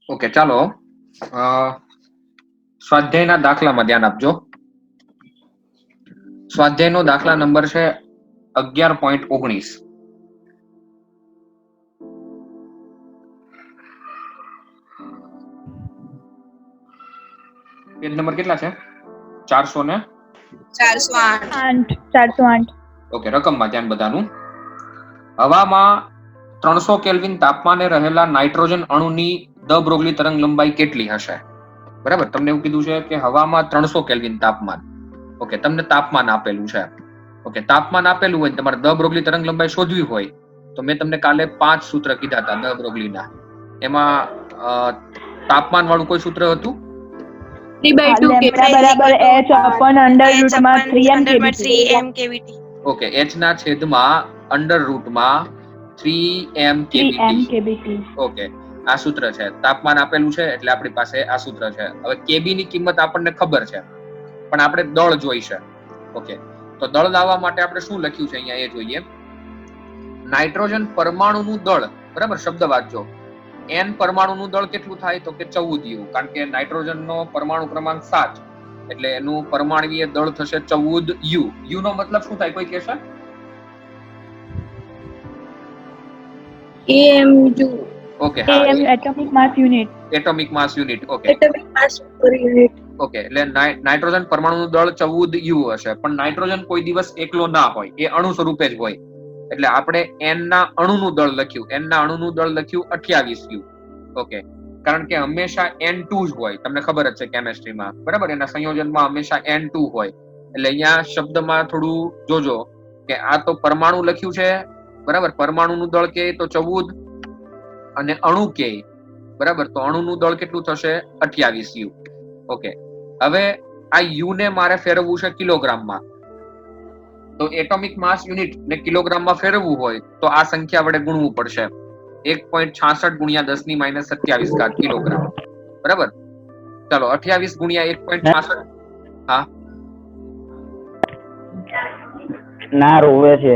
Okay, ચાલો સ્વાધ્યાયના દાખલામાં ધ્યાન આપજો. સ્વાધ્યાયનો દાખલા નંબર છે 11.19. પેજ નંબર કેટલા છે? 408. ઓકે, રકમમાં ધ્યાન બધાનું. હવામાં 300 કેલ્વિન તાપમાને રહેલા નાઇટ્રોજન અણુની દ બ્રોગલી તરંગ લંબાઈ કેટલી હશે? બરાબર, તમને એવું કીધું છે કે હવામાં 300 કેલ્વિન તાપમાન. ઓકે, તમને તાપમાન આપેલું છે. ઓકે, તાપમાન આપેલું હોય તમારે દ બ્રોગલી તરંગ લંબાઈ શોધવી હોય તો મેં તમને કાલે 5 સૂત્ર કીધા હતા દ બ્રોગલીના. એમાં તાપમાન વાળું કોઈ સૂત્ર હતું? ઓકે, h ના છેદમાં અંડર રૂટમાં 3m kbt. ઓકે, આ સૂત્ર છે. તાપમાન આપેલું છે એટલે આપણી પાસે આ સૂત્ર છે. હવે kb ની કિંમત આપણને ખબર છે પણ આપણે દળ જોઈશે. ઓકે, તો દળ લાવવા માટે આપણે શું લખ્યું છે અહીંયા એ જોઈએ. નાઇટ્રોજન પરમાણુનું દળ, બરાબર, શબ્દ વાંચજો. n પરમાણુનું દળ કેટલું થાય તો કે 14 u, કારણ કે નાઇટ્રોજનનો પરમાણુ ક્રમાંક 7 એટલે એનું પરમાણુય દળ થશે 14 u. u નો મતલબ શું થાય કોઈ કહેશે? AMU. ઓકે, હા, એટોમિક માસ યુનિટ. એટોમિક માસ યુનિટ. ઓકે, એટોમિક માસ પર યુનિટ. ઓકે, એટલે નાઇટ્રોજન પરમાણુનું દળ 14 u હશે, પણ નાઇટ્રોજન કોઈ દિવસ એકલો ના હોય, એ અણુ સ્વરૂપે જ હોય. એટલે આપણે n ના અણુનું દળ લખ્યું, n ના અણુનું દળ લખ્યું 28 u. ઓકે, કારણ કે હંમેશા n2 જ હોય, તમને ખબર જ છે કેમેસ્ટ્રીમાં, બરાબર, એના સંયોજનમાં હંમેશા n2 હોય. એટલે અહીંયા શબ્દમાં થોડું જોજો કે આ તો પરમાણુ લખ્યું છે, બરાબર, પરમાણુનું દળ કે તો 14 અને અણુ કે, બરાબર, તો અણુનું દળ કેટલું થશે? 28 u. ઓકે, હવે આ u ને મારે ફેરવવું છે કિલોગ્રામમાં. તો એટોમિક માસ યુનિટ ને કિલોગ્રામમાં ફેરવવું હોય તો આ સંખ્યા વડે ગુણવું પડશે. 1.66 ગુણ્યા 10 ની માઇનસ 27 ઘાત કિલોગ્રામ. બરાબર, ચાલો 28 ગુણ્યા 1.66. હા, ના રોવે છે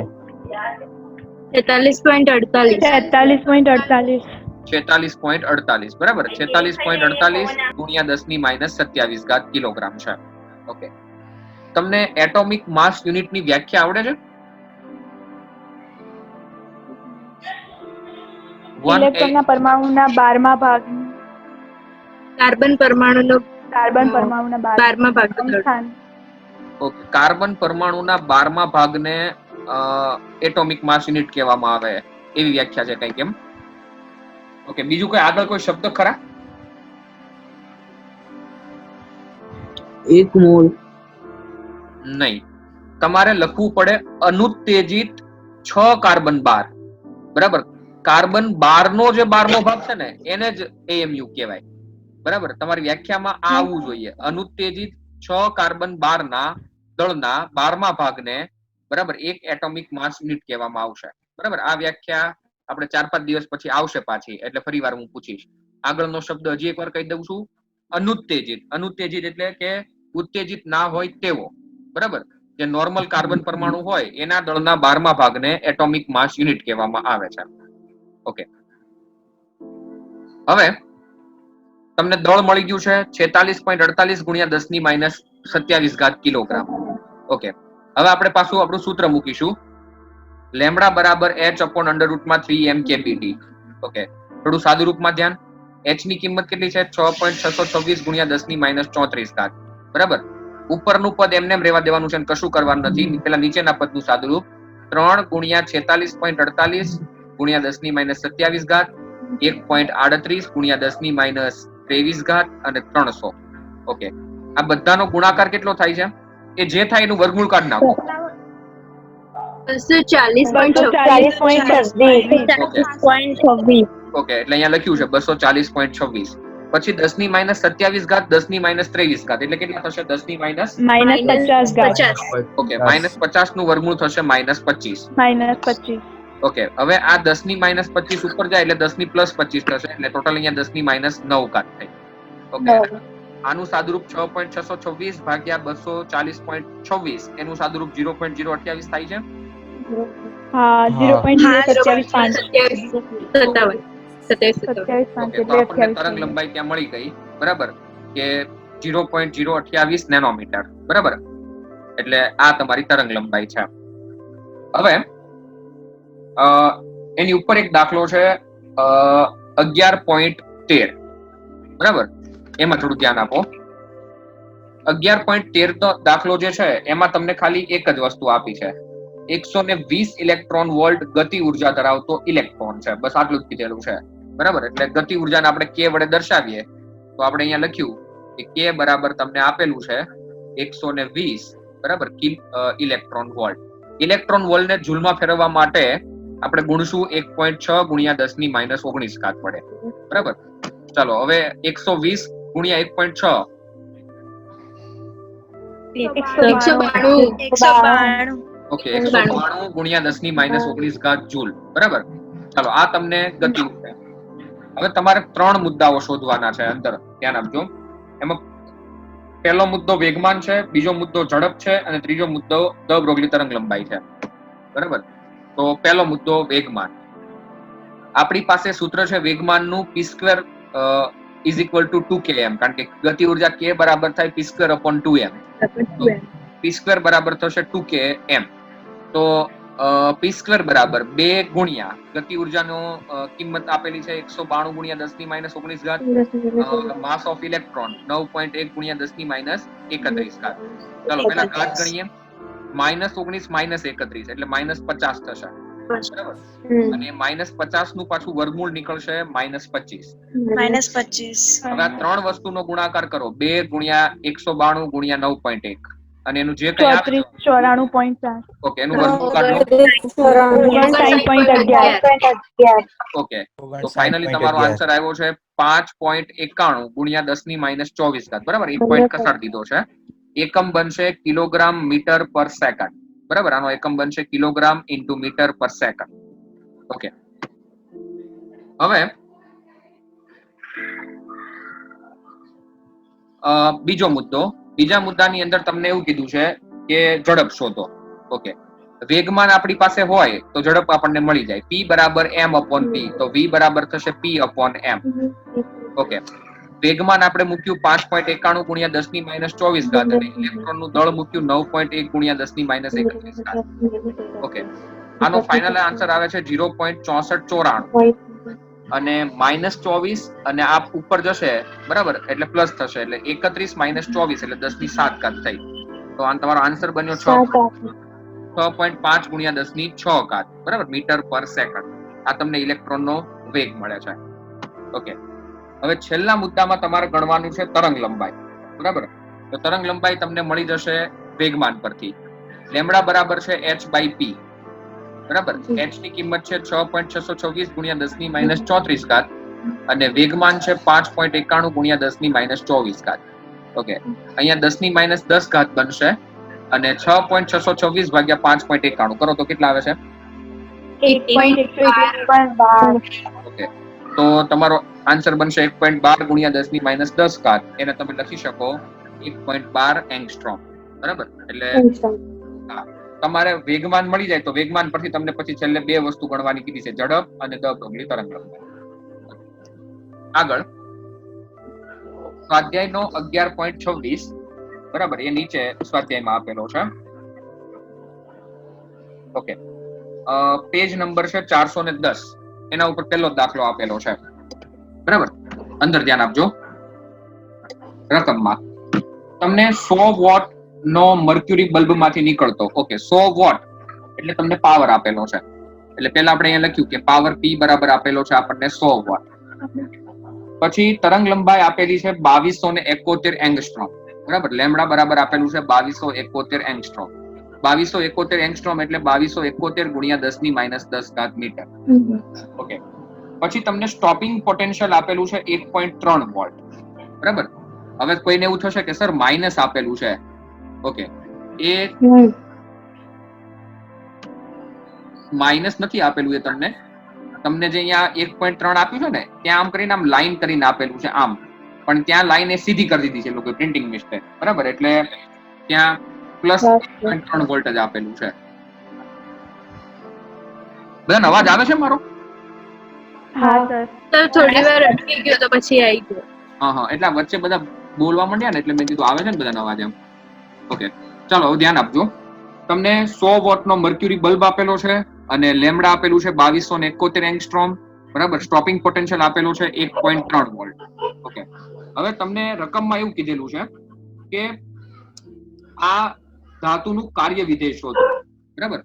46.48. 46.48, બરાબર, 46.48 ગુણ્યા 10 ની માઇનસ 27 ઘાત કિલોગ્રામ છે. ઓકે, તમને એટોમિક માસ યુનિટની વ્યાખ્યા આવડે છે? ઇલેક્ટ્રોનના પરમાણુના 12મા ભાગ. કાર્બન પરમાણુના 12મા ભાગનું સ્થાન. ઓકે, કાર્બન પરમાણુના 12મા ભાગને એટોમિક માસ યુનિટ કહેવામાં આવે, એવી વ્યાખ્યા છે કંઈક એમ. ઓકે, બીજું કોઈ આગળ કોઈ શબ્દ ખરા? 1 મોલ. નહીં, તમારે લખવું પડે અનુત્તેજિત 6 કાર્બન 12. બરાબર, કાર્બન 12 નો જે 12મો ભાગ છે ને એને જ AMU કહેવાય. બરાબર, તમારી વ્યાખ્યામાં આ આવવું જોઈએ. અનુત્તેજિત 6 કાર્બન 12 ના દળના 12મા ભાગને, બરાબર, એક એટોમિક માસ યુનિટ કહેવામાં આવશે. બરાબર, આ વ્યાખ્યા આપણે 4-5 દિવસ પછી આવશે પાછી, એટલે ફરીવાર હું પૂછીશ. આગળનો શબ્દ હજી એકવાર કહી દઉં છું, અનુત્તેજિત. અનુત્તેજિત એટલે કે ઉત્તેજિત ના હોય તેવો, બરાબર, જે નોર્મલ કાર્બન પરમાણુ હોય એના દળના 12મા ભાગને એટોમિક માસ યુનિટ કહેવામાં આવે છે. ઓકે, હવે તમને દળ મળી ગયું છે 46.48 ગુણ્યા 10 ની માઇનસ 27 ઘાત કિલોગ્રામ. ઓકે, હવે આપણે પાછું આપણું સૂત્ર મૂકીશું, લેમ્બડા બરાબર h upon under root માં 3m kbt. ઓકે, થોડું સાદું રૂપમાં ધ્યાન. h ની કિંમત કેટલી છે? 6.626 ગુણ્યા 10 ની માઇનસ 34 ઘાત. બરાબર, ઉપરનું પદ એમને રહેવા દેવાનું છે, કશું કરવાનું નથી. પેલા નીચેના પદનું સાદું રૂપ 3 ગુણ્યા 46.48 ગુણ્યા 10 ની માઇનસ 27 ઘાત, 1.38 ગુણ્યા 10 ની માઇનસ 23 ઘાત અને 300. ઓકે, આ બધાનો ગુણાકાર કેટલો થાય છે? એ જે થાય એનું વર્ગમૂળ કાઢી નાખો. 240.26. ઓકે, એટલે અહીંયા લખ્યું છે 240.26. પછી 10 ની માઇનસ 27 ઘાત, 10 ની માઇનસ 23 ઘાત એટલે કેટલા થશે? 10 ની માઇનસ -50. ઓકે, -50 નું વર્ગમૂળ થશે -25. ઓકે, હવે આ 10 ની માઇનસ 25 ઉપર જાય એટલે 10 ની પ્લસ 25 થશે, એટલે ટોટલ અહીંયા 10 ની માઇનસ 9 ઘાત થઈ. ઓકે, આનું સાદુરૂપ 6.626 ભાગ્યા 240.26 એનું સાદુરૂપ 0.028 થાય છે. હા, 0.027. 27.5 ઓકે, તો એટલે આપણને 28 તરંગ લંબાઈ ત્યાં મળી ગઈ, બરાબર, કે 0.028 નેનોમીટર, બરાબર. એટલે આ તમારી તરંગ લંબાઈ છે. હવે એની ઉપર એક દાખલો છે 11.13, બરાબર. એમાં થોડું ધ્યાન આપો. 11.13 નો દાખલો જે છે એમાં તમને ખાલી એક જ વસ્તુ આપી છે, 120 ઇલેક્ટ્રોન વોલ્ટ ગતિ ઉર્જા ધરાવતો ઇલેક્ટ્રોન છે, બસ આટલું જ કીધેલું છે, બરાબર. એટલે ગતિ ઉર્જાને આપણે k વડે દર્શાવીએ તો આપણે અહીંયા લખ્યું કે k બરાબર તમને આપેલું છે 120, બરાબર, ઇલેક્ટ્રોન વોલ્ટ. ઇલેક્ટ્રોન વોલ્ટ ને જૂલમાં ફેરવવા માટે આપણે ગુણશું 1.6 ગુણ્યા 10⁻−19 ઘાત વડે, બરાબર. ચાલો હવે 120 ગુણ્યા 1.6, 192 ઓકે, 192 ગુણ્યા 10⁻19 ઘાત જૂલ, બરાબર. ચાલો આ તમને ગતિ છે. હવે તમારે 3 મુદ્દાઓ શોધવાના છે અંદર, ધ્યાન આપજો. એમાં પહેલો મુદ્દો વેગમાન છે, બીજો મુદ્દો ઝડપ છે અને ત્રીજો મુદ્દો દ બ્રોગલી તરંગ લંબાઈ છે, બરાબર. તો પહેલો મુદ્દો વેગમાન. આપણી પાસે સૂત્ર છે વેગમાનનું p² is equal to 2km, કારણ કે ગતિ ઉર્જા k બરાબર થાય p²/2m. p² બરાબર થશે 2km. તો p² બરાબર 2 ગુણ્યા ગતિ ઉર્જાનો કિંમત આપેલી છે 192 ગુણ્યા 10⁻19 ઘાત, માસ ઓફ ઇલેક્ટ્રોન 9.1 ગુણ્યા 10⁻31 ઘાત. ચાલો પહેલા ઘાત ગણીએ. -19 - 31 એટલે -50 થશે, બરાબર. અને -50 નું પાછું વર્ગમૂળ નીકળશે -25. હવે આ 3 વસ્તુનો ગુણાકાર કરો, 2 ગુણ્યા 192 ગુણ્યા 9.1, અને એનું જે કંઈ આવે 34.4 ઓકે, એનું વર્ગમૂળ કાઢો. 59.11 ઓકે, તો ફાઇનલી તમારો આન્સર આવ્યો છે 5.91 ગુણ્યા 10⁻24 ઘાત, બરાબર. એક પોઈન્ટ ખસાડી દીધો છે. એકમ બનશે કિલોગ્રામ મીટર પર સેકન્ડ, બરાબર. આનો એકમ બનશે કિલોગ્રામ ઇન્ટુ મીટર પર સેકન્ડ. ઓકે, હવે બીજો મુદ્દો. બીજા મુદ્દાની અંદર તમને એવું કીધું છે કે ઝડપ શોધો. ઓકે, વેગમાન આપણી પાસે હોય તો ઝડપ આપણને મળી જાય, p બરાબર m/p, તો v બરાબર થશે p/m. ઓકે, વેગમાન આપણે મૂક્યું 5.91 ગુણ્યા 10⁻24 ઘાત, અને ઇલેક્ટ્રોન નું દળ મૂક્યું 9.1 ગુણ્યા 10⁻31 ઘાત. ઓકે, આનો ફાઇનલ આન્સર આવે છે 0.6494, અને -24 અને આ ઉપર જશે, બરાબર, એટલે પ્લસ થશે, એટલે 31 - 24 એટલે 10⁷ ઘાત થઈ. તો આ તમારો આન્સર બન્યો 6.5 ગુણ્યા 10⁶ ઘાત, બરાબર, મીટર પર સેકન્ડ. આ તમને ઇલેક્ટ્રોનનો વેગ મળે છે. ઓકે, હવે છેલ્લા મુદ્દામાં તમારે ગણવાનું છે તરંગ લંબાઈ, બરાબર. તો તરંગ લંબાઈ તમને મળી જશે વેગમાન પરથી. લેમ્બડા બરાબર છે h/p, બરાબર. h ની કિંમત છે 6.626 ગુણ્યા 10⁻34 ઘાત, અને વેગમાન છે 5.91 ગુણ્યા 10⁻24 ઘાત. ઓકે, અહીંયા 10⁻10 ઘાત બનશે, અને 6.626 ભાગ્યા 5.91 કરો તો કેટલા આવે છે? 8.12. ઓકે, તો તમારો આન્સર બનશે 1.12 ગુણ્યા 10⁻10 ઘાત. એને તમે લખી શકો 1.12 એંગસ્ટ્રોમ, બરાબર. એટલે તમારે વેગમાન મળી જાય તો વેગમાન પરથી તમને પછી છેલ્લે બે વસ્તુ ગણવાની કીધી છે, ઝડપ અને દ બ્રોગલી તરંગ લંબાઈ. આગળ સ્વાધ્યાયનો 11.26, બરાબર, એ નીચે સ્વાધ્યાયમાં આપેલો છે. ઓકે, પેજ નંબર છે 410, એના ઉપર પહેલો દાખલો આપેલો છે, બરાબર. અંદર ધ્યાન આપજો. રકમમાં તમને 100 વોટ નો મર્ક્યુરી બલ્બ માંથી નીકળતો, ઓકે, 100 વોટ એટલે તમને પાવર આપેલો છે. એટલે પહેલા આપણે અહીંયા લખ્યું કે પાવર p બરાબર આપેલો છે આપણને 100 વોટ. પછી તરંગ લંબાઈ આપેલી છે 2271 એંગસ્ટ્રોમ, બરાબર. લેમ્બડા બરાબર આપેલું છે 2271 એંગસ્ટ્રોમ. 2271 એંગસ્ટ્રોમ એટલે 2271 ગુણ્યા 10⁻10 ઘાત મીટર. ઓકે, પછી તમને સ્ટોપિંગ પોટેન્શિયલ આપેલું છે 1.3 વોલ્ટ, બરાબર. હવે કોઈને એવું થશે કે સર માઇનસ આપેલું છે. ઓકે, એ માઇનસ નથી આપેલું, એ તમને જે અહીંયા 1.3 આપ્યું છે ને, ત્યાં આમ કરીને આમ લાઈન કરીને આપેલું છે આમ, પણ ત્યાં લાઈન એ સીધી કરી દીધી છે લોકો પ્રિન્ટિંગ મિસ્ટેક, બરાબર. એટલે ત્યાં પ્લસ 1.3 વોલ્ટ જ આપેલું છે. બધાને અવાજ આવે છે મારો? હા સર. તો થોડી વાર અટકી ગયો તો પછી આવી ગયો. હા એટલે આ વચ્ચે બધા બોલવા માંડ્યા ને એટલે મેં કીધું આવે છે ને બધાનો અવાજ એમ. ઓકે ચાલો હવે ધ્યાન આપજો. તમને 100 વોટનો મર્ક્યુરી બલ્બ આપેલો છે અને લેમ્ડા આપેલું છે 2271 એંગસ્ટ્રોમ, બરાબર. સ્ટોપિંગ પોટેન્શિયલ આપેલું છે 1.3 વોલ્ટ. ઓકે હવે તમને રકમમાં એવું કીધેલું છે કે આ ધાતુનું કાર્ય વિધેય શોધો, બરાબર.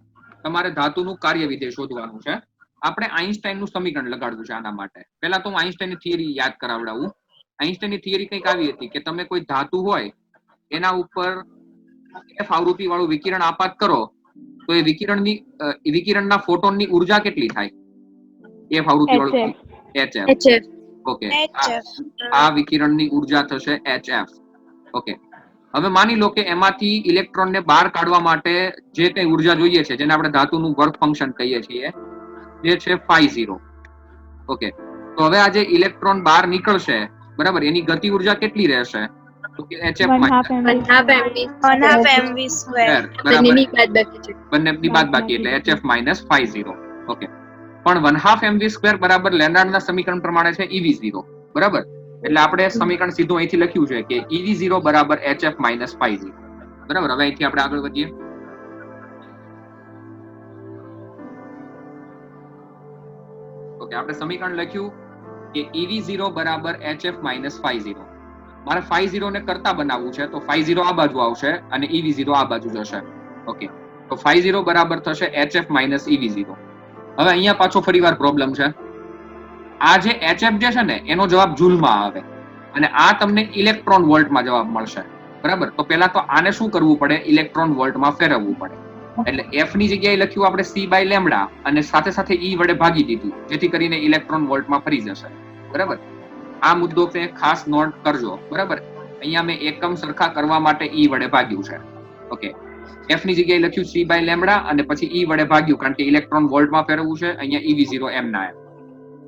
તમારે ધાતુનું કાર્ય વિધેય શોધવાનું છે. આપણે આઈન્સ્ટાઈનનું સમીકરણ લગાડવું છે આના માટે. પહેલા તો હું આઈન્સ્ટાઈનની થિયરી યાદ કરાવડાવું. આઈન્સ્ટાઈનની થિયરી કંઈક આવી હતી કે તમે કોઈ ધાતુ હોય એના ઉપર F આવૃત્તિ વાળું વિકિરણ આપાત કરો તો એ વિકિરણના ફોટોનની ઉર્જા કેટલી થાય? F આવૃત્તિ વાળું HF. ઓકે, આ વિકિરણની ઉર્જા થશે HF. ઓકે, હવે માની લો કે એમાંથી ઇલેક્ટ્રોનને બહાર કાઢવા માટે જે કઈ ઉર્જા જોઈએ છે, જેને આપણે ધાતુનું વર્ક ફંક્શન કહીએ છીએ, જે છે φ0. ઓકે, તો હવે આ જે ઇલેક્ટ્રોન બહાર નીકળશે, બરાબર, એની ગતિ ઉર્જા કેટલી રહેશે? તો કે HF માઇનસ 1/2 mv². બંનેની બાદબાકી છે. બંનેની બાદબાકી એટલે HF માઇનસ φ0. ઓકે, પણ 1/2 mv² બરાબર લેનાર્ડના સમીકરણ પ્રમાણે છે ev0, બરાબર. એટલે આપણે સમીકરણ સીધું અહીંથી લખ્યું છે કે ev0 બરાબર HF માઇનસ φ0, બરાબર. હવે અહીંથી આપણે આગળ વધીએ. ઓકે, આપણે સમીકરણ લખ્યું કે ev0 બરાબર HF માઇનસ φ0. મારે φ0 ને કરતા બનાવવું છે તો φ0 આ બાજુ આવશે અને ev0 આ બાજુ જશે. ઓકે, તો φ0 બરાબર થશે HF માઇનસ ev0. હવે અહીંયા પાછો ફરીવાર પ્રોબ્લેમ છે. આ જે HF જે છે ને એનો જવાબ જૂલમાં આવે અને આ તમને ઇલેક્ટ્રોન વોલ્ટમાં જવાબ મળશે, બરાબર. તો પહેલા તો આને શું કરવું પડે? ઇલેક્ટ્રોન વોલ્ટમાં ફેરવવું પડે. એટલે F ની જગ્યાએ લખ્યું આપણે C બાય લેમ્ડા અને સાથે સાથે E વડે ભાગી દીધું, જેથી કરીને ઇલેક્ટ્રોન વોલ્ટમાં ફરી જશે, બરાબર. આ મુદ્દો તે ખાસ નોટ કરજો, બરાબર. અહીંયા મેં એકમ સરખા કરવા માટે E વડે ભાગ્યું છે. ઓકે, F ની જગ્યાએ લખ્યું C બાય લેમ્ડા અને પછી E વડે ભાગ્યું, કારણ કે ઇલેક્ટ્રોન વોલ્ટમાં ફેરવવું છે. અહીંયા ev0 એમ ના એમ.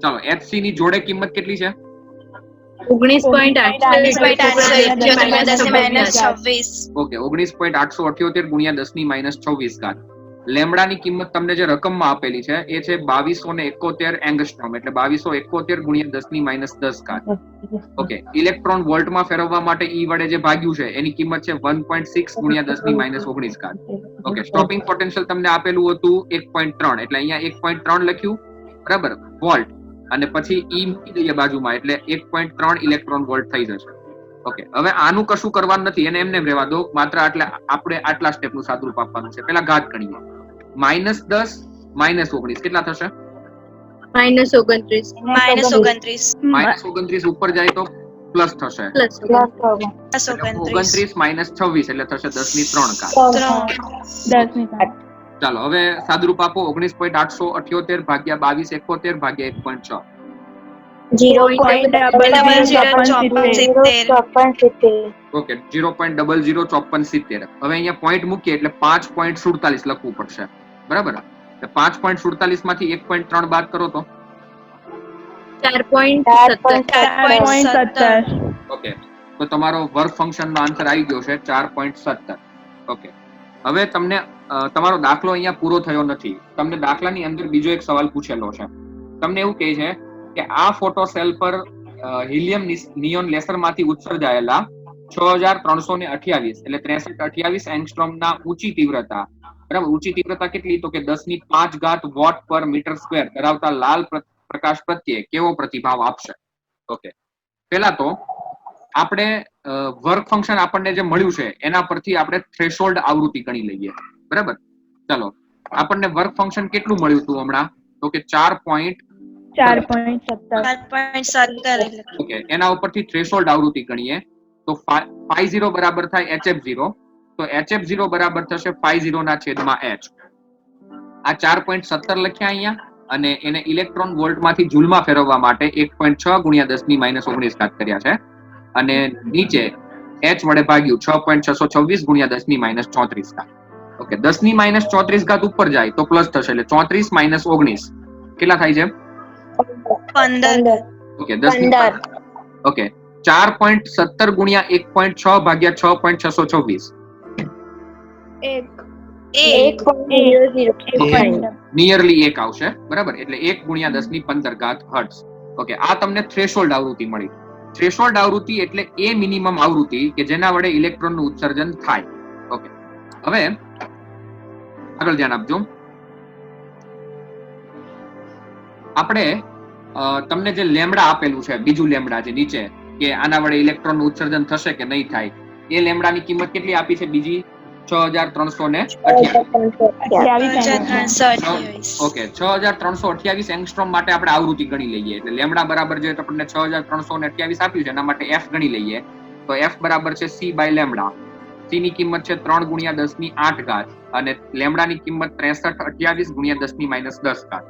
ચાલો, HC ની જોડે કિંમત કેટલી છે? 19.878 ઓકે, 19.878 ગુણ્યા 10⁻²6. લેમ્ડાની કિંમત તમને જે રકમમાં આપેલી છે એ છે 2271 એંગસ્ટ્રોમ, એટલે 2271 ગુણ્યા 10⁻10. ઓકે, ઇલેક્ટ્રોન વોલ્ટમાં ફેરવવા માટે E વડે જે ભાગ્યું છે એની કિંમત છે 1.6 ગુણ્યા 10⁻19. ઓકે, સ્ટોપિંગ પોટેન્શિયલ તમને આપેલું હતું 1.3, એટલે અહીંયા 1.3 લખ્યું, બરાબર, વોલ્ટ, અને પછી E મૂકી દઈએ બાજુમાં, એટલે 1.3 ઇલેક્ટ્રોન વોલ્ટ થઈ જશે. ઓકે, હવે આનું કશું કરવાનું નથી, એને એમને રહેવા દો. માત્ર આપણે આટલા સ્ટેપનું સાદુરૂપ આપવાનું છે. પહેલા ઘાત ગણીએ. -10 -19 કેટલા થશે? -29 ઉપર જાય તો પ્લસ થશે. 29 - 26 એટલે થશે 10⁻3. ચાલો હવે સાદુરૂપ આપો. 19.878 ભાગ્યા 2271 ભાગ્યા 1.6. 0.0054. ઓકે, 0.005470. હવે અહીંયા પોઈન્ટ મૂકીએ એટલે 5.47 લખવું પડશે, બરાબર. 5.47 માંથી 1.3 બાદ કરો તો 4.17. ઓકે, તો તમારો વર્ક ફંક્શન નો આન્સર આવી ગયો છે 4.17. ઓકે, હવે તમને તમારો દાખલો અહીંયા પૂરો થયો નથી. તમને દાખલાની અંદર બીજો એક સવાલ પૂછેલો છે. તમને એવું કહે છે કે આ ફોટો સેલ પર હિલિયમ નિયોન લેસર માંથી ઉત્સર્જાયેલા 6328 એટલે 6328 એંગસ્ટ્રોમના ઊંચી તીવ્રતા, બરાબર. ઊંચી તીવ્રતા કેટલી? તો કે 10⁵ વોટ પર મીટર સ્ક્વેર ધરાવતા લાલ પ્રકાશ પ્રત્યે કેવો પ્રતિભાવ આપશે? ઓકે, પહેલા તો આપણે વર્ક ફંક્શન આપણને જે મળ્યું છે એના પરથી આપણે થ્રેશોલ્ડ આવૃત્તિ ગણી લઈએ, બરાબર. ચાલો, આપણને વર્ક ફંક્શન કેટલું મળ્યું હતું હમણાં? તો કે 4.17. ઓકે, એના ઉપરથી થ્રેશોલ્ડ આવૃત્તિ ગણીએ તો φ0 બરાબર થાય HF0. તો HF0 બરાબર થશે φ0 ના છેદમાં h. આ 4.17 લખ્યા અહીંયા અને એને ઇલેક્ટ્રોન વોલ્ટમાંથી જૂલમાં ફેરવવા માટે 1.6 ગુણ્યા 10⁻19 કર્યા છે અને નીચે h વડે ભાગ્યું 6.626 ગુણ્યા 10⁻34. ઓકે, 10⁻34 ઉપર જાય તો પ્લસ થશે, એટલે 34 - 19 કેટલા થાય છે? 15. ઓકે, 10. ઓકે, 4.17 ગુણ્યા 1.6 ભાગ્યા 6.626. 1.00. નિયરલી 1 આવશે, બરાબર. એટલે 1 ગુણ્યા 10⁻15 હર્ટ્ઝ. ઓકે, આ તમને થ્રેશોલ્ડ આવૃત્તિ મળી. થ્રેશોલ્ડ આવૃત્તિ એટલે એ મિનિમમ આવૃત્તિ કે જેના વડે ઇલેક્ટ્રોનનું ઉત્સર્જન થાય. ઓકે, હવે આગળ ધ્યાન આપજો. આપણે તમને જે લેમ્ડા આપેલું છે, બીજું લેમ્ડા જે નીચે, કે આના વડે ઇલેક્ટ્રોનનું ઉત્સર્જન થશે કે નહીં થાય, એ લેમ્ડાની કિંમત કેટલી આપી છે? બીજી 6328. ઓકે, 6328 એંગસ્ટ્રોમ માટે આપણે આવૃત્તિ ગણી લઈએ. એટલે લેમ્ડા બરાબર જે આપણને 6328 આપ્યું છે એના માટે f ગણી લઈએ. તો f બરાબર છે c બાય લેમ્ડા. c ની કિંમત છે 3 ગુણ્યા 10⁸ અને લેમ્ડાની કિંમત 6328 ગુણ્યા 10⁻10.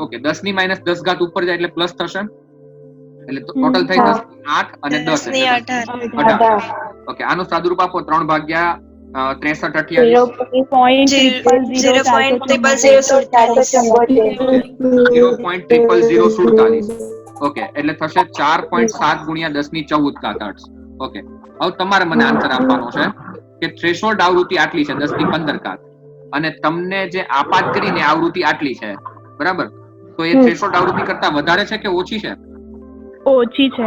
ઓકે, 10⁻10 ઉપર જાય એટલે પ્લસ થશે, એટલે ટોટલ થઈ જશે 8 અને 10 એટલે 18. ઓકે, આનો સાદુરૂપ આપો 3 ભાગ્યા 0.0047. ઓકે, એટલે થશે 4.7 ગુણ્યા 10⁻14 હર્ટ્ઝ. ઓકે, હવે તમારે મને આન્સર આપવાનો છે કે થ્રેશોલ્ડ આવૃત્તિ આટલી છે 10⁻15 અને તમને જે આપાત કરીને આવૃત્તિ આટલી છે, બરાબર. તો એ થ્રેશોલ્ડ આવૃત્તિ કરતા વધારે છે કે ઓછી છે? ઓછી છે.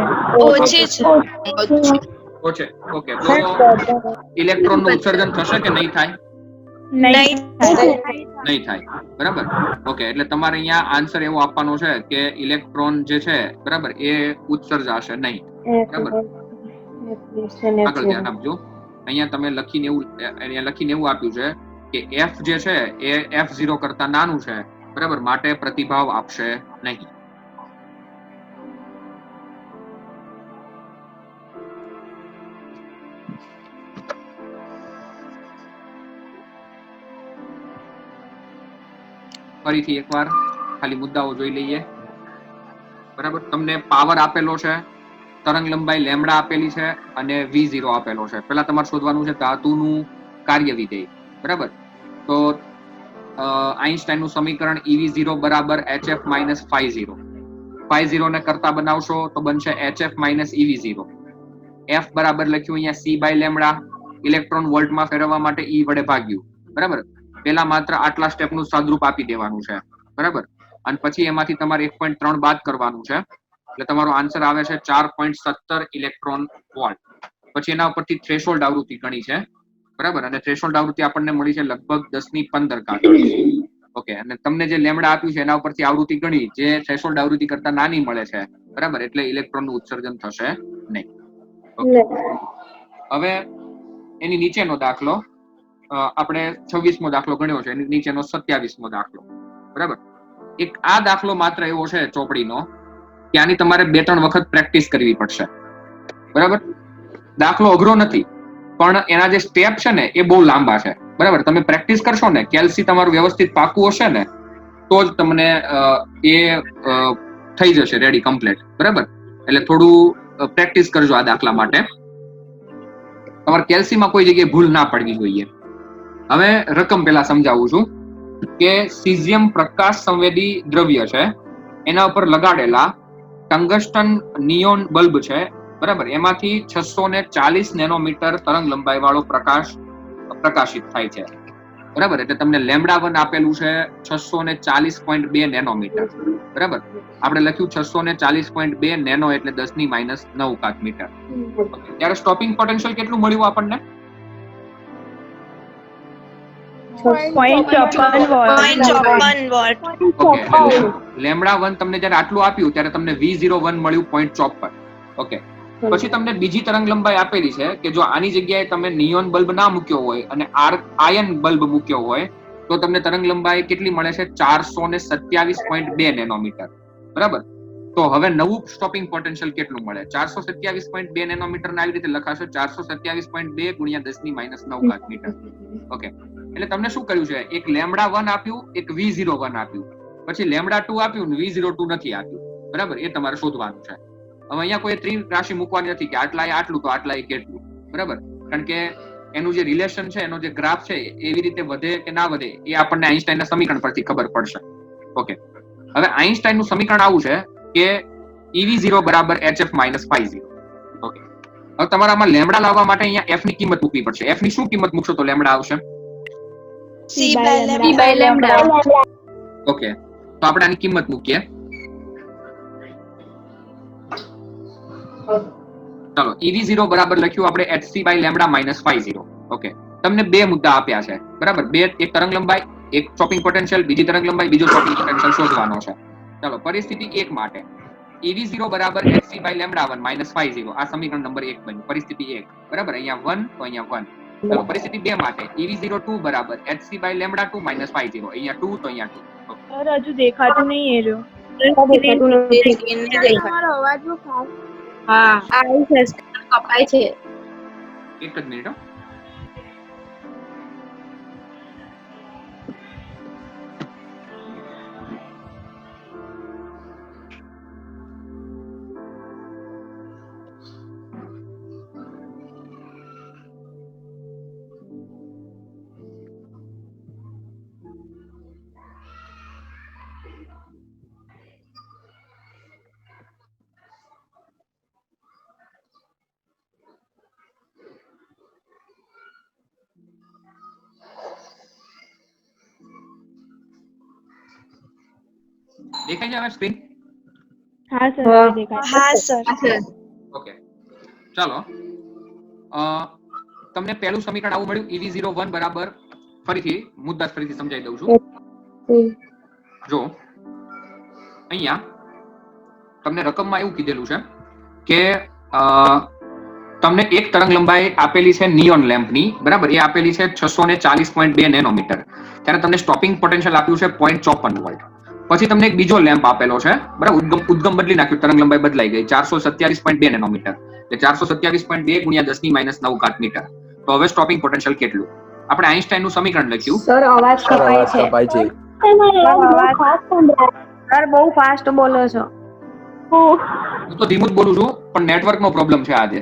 ઓકે, તો ઇલેક્ટ્રોનનું ઉત્સર્જન થશે કે નહીં થાય? નહીં થાય, બરાબર. ઓકે, એટલે તમારે અહીંયા આન્સર એવો આપવાનો છે કે ઇલેક્ટ્રોન જે છે, બરાબર, એ ઉત્સર્જાશે નહીં, બરાબર. આગળ ધ્યાન આપજો. અહીંયા તમે લખીને એવું આપ્યું છે કે f જે છે એ f0 કરતા નાનું છે, બરાબર, માટે પ્રતિભાવ આપશે નહીં. ફરીથી એકવાર ખાલી મુદ્દાઓ જોઈ લઈએ, બરાબર. તમને પાવર આપેલો છે, તરંગ લંબાઈ લેમ્ડા આપેલી છે અને v0 આપેલો છે. પહેલા તમારે શોધવાનું છે ધાતુનું કાર્ય વિધેય, બરાબર. તો આઈન્સ્ટાઈનનું સમીકરણ ev0 બરાબર hf માઇનસ phi0. phi0 ને કરતા બનાવશો તો બનશે hf માઇનસ ev0. f બરાબર લખ્યું અહીંયા c બાય લેમ્ડા. ઇલેક્ટ્રોન વોલ્ટમાં ફેરવવા માટે e વડે ભાગ્યું, બરાબર. પેલા માત્ર આટલા સ્ટેપનું સાદુરૂપ આપી દેવાનું છે, બરાબર. અને પછી એમાંથી તમારે 1.3 બાદ કરવાનું છે, એટલે તમારો આન્સર આવે છે 4.17 ઇલેક્ટ્રોન વોલ્ટ. પછી એના ઉપરથી થ્રેશોલ્ડ આવૃત્તિ ગણી છે, બરાબર. અને થ્રેશોલ્ડ આવૃત્તિ આપણને મળી છે લગભગ 10⁻15. ઓકે, અને તમને જે લેમ્ડા આપ્યું છે એના ઉપરથી આવૃત્તિ ગણી જે થ્રેશોલ્ડ આવૃત્તિ કરતા નાની મળે છે, બરાબર. એટલે ઇલેક્ટ્રોનનું ઉત્સર્જન થશે નહીં. ઓકે, હવે એની નીચેનો દાખલો આપણે 26મો દાખલો ગણ્યો છે, એની નીચેનો 27મો દાખલો, બરાબર. એક આ દાખલો માત્ર એવો છે ચોપડીનો કે આની તમારે 2-3 વખત પ્રેક્ટિસ કરવી પડશે, બરાબર. દાખલો અઘરો નથી, પણ એના જે સ્ટેપ છે ને એ બહુ લાંબા છે, બરાબર. તમે પ્રેક્ટિસ કરશો ને, કેલ્સી તમારું વ્યવસ્થિત પાકું હશે ને, તો જ તમને એ થઈ જશે રેડી કમ્પ્લીટ, બરાબર. એટલે થોડું પ્રેક્ટિસ કરજો આ દાખલા માટે. તમારે કેલ્સીમાં કોઈ જગ્યાએ ભૂલ ના પડવી જોઈએ. હવે રકમ પેલા સમજાવું છું કે સીઝિયમ પ્રકાશ સંવેદી દ્રવ્ય છે, એના ઉપર લગાડેલા ટંગસ્ટન નિયોન બલ્બ છે, બરાબર. એમાંથી 640 નેનોમીટર તરંગ લંબાઈ વાળો પ્રકાશ પ્રકાશિત થાય છે, બરાબર. એટલે તમને લેમ્ડા 1 આપેલું છે 640.2 નેનોમીટર, બરાબર. આપણે લખ્યું 640.2 નેનો એટલે 10⁻9 મીટર. ત્યારે સ્ટોપિંગ પોટેન્શિયલ કેટલું મળ્યું આપણને? 0.54 વોટ. ઓકે, લેમ્ડા 1 તમને જ્યારે આટલું આપ્યું ત્યારે તમને v01 મળ્યું 0.54. ઓકે, પછી તમને બીજી તરંગ લંબાઈ આપેલી છે કે જો આની જગ્યાએ તમે નિયોન બલ્બ ના મૂક્યો હોય અને આયન બલ્બ મૂક્યો હોય તો તમને તરંગ લંબાઈ કેટલી મળે છે? 427.2 નેનોમીટર, બરાબર. તો હવે નવું સ્ટોપિંગ પોટેન્શિયલ કેટલું મળે? 427.2 નેનોમીટર આવી રીતે લખાશે 427.2 ગુણ્યા 10⁻9 મીટર. ઓકે, એટલે તમને શું કર્યું છે? એક લેમ્ડા 1 આપ્યું, એક v01 આપ્યું, પછી લેમ્ડા 2 આપ્યું ને v02 નથી આપ્યું, બરાબર. એ તમારે શોધવાનું છે. હવે અહીંયા કોઈ ત્રિ રાશિ મૂકવાની નથી કે આટલા આટલું તો આટલા કેટલું, બરાબર. કારણ કે એનું જે રિલેશન છે, એનો જે ગ્રાફ છે, એવી રીતે વધે કે ના વધે એ આપણને આઈન્સ્ટાઈનના સમીકરણ પરથી ખબર પડશે. ઓકે, હવે આઈન્સ્ટાઈનનું સમીકરણ આવું છે કે ev0 બરાબર hf માઇનસ phi0. ઓકે, હવે તમારે આમાં લેમ્ડા લાવવા માટે અહીંયા f ની કિંમત મૂકવી પડશે. f ની શું કિંમત મૂકશો તો લેમ્ડા આવશે? C by lambda. ઓકે, તો આપણે આની કિંમત મૂકીએ. ચાલો, EV0 બરાબર લખ્યું આપણે hc by lambda minus phi0. Okay, તમને બે મુદ્દા આપ્યા છે, બરાબર? બે, એક તરંગ લંબાઈ, એક ચોપિંગ પોટેન્શિયલ, બીજી તરંગ લંબાઈ, બીજો ચોપિંગ પોટેન્શિયલ શોધવાનો છે. ચાલો, પરિસ્થિતિ 1 માટે EV0 બરાબર hc by lambda 1 minus phi0. આ સમીકરણ નંબર 1 બન્યું. પરિસ્થિતિ 1, બરાબર? અહીંયા 1 તો અહીંયા 1. ચાલો, પરિસ્થિતિ 2 માટે EV02 બરાબર hc by lambda 2 minus phi0. અહીંયા 2 તો અહીંયા 2. સર હજુ દેખાતું નહીં એ રહ્યો. તમારો અવાજ બહુ ફાસ્ટ. હા, આવી છે, કપાય છે. એક જ મિનિટ હો. દેખાય છે હવે સ્ક્રીન? હા સર હવે દેખાય. હા સર. ઓકે, ચાલો, તમને પહેલું સમીકરણ આવું મળ્યું. EV01 બરાબર, ફરીથી મુદ્દા ફરીથી સમજાવી દઉં છું. જો અહીંયા તમને રકમમાં એવું કીધેલું છે કે તમને એક તરંગ લંબાઈ આપેલી છે નિયોન લેમ્પની, બરાબર? એ આપેલી છે 640.2 નેનોમીટર. ત્યારે તમને સ્ટોપિંગ પોટેન્શિયલ આપ્યું છે 0.54 વોલ્ટ. પછી તમને એક બીજો લેમ્પ આપેલો છે, બરાબર? ઉદ્ગમ બદલી નાખ્યું, તરંગ લંબાઈ બદલાઈ ગઈ, 427.2 નેનોમીટર. એટલે 427.2 ગુણ્યા 10⁻9 મીટર. તો હવે સ્ટોપિંગ પોટેન્શિયલ કેટલું? આપણે આઈન્સ્ટાઈનનું સમીકરણ લખ્યું. સર અવાજ કપાય છે. સર બહુ ફાસ્ટ બોલો છો. હું તો ધીમું જ બોલું છું, પણ નેટવર્કનો પ્રોબ્લેમ છે આજે.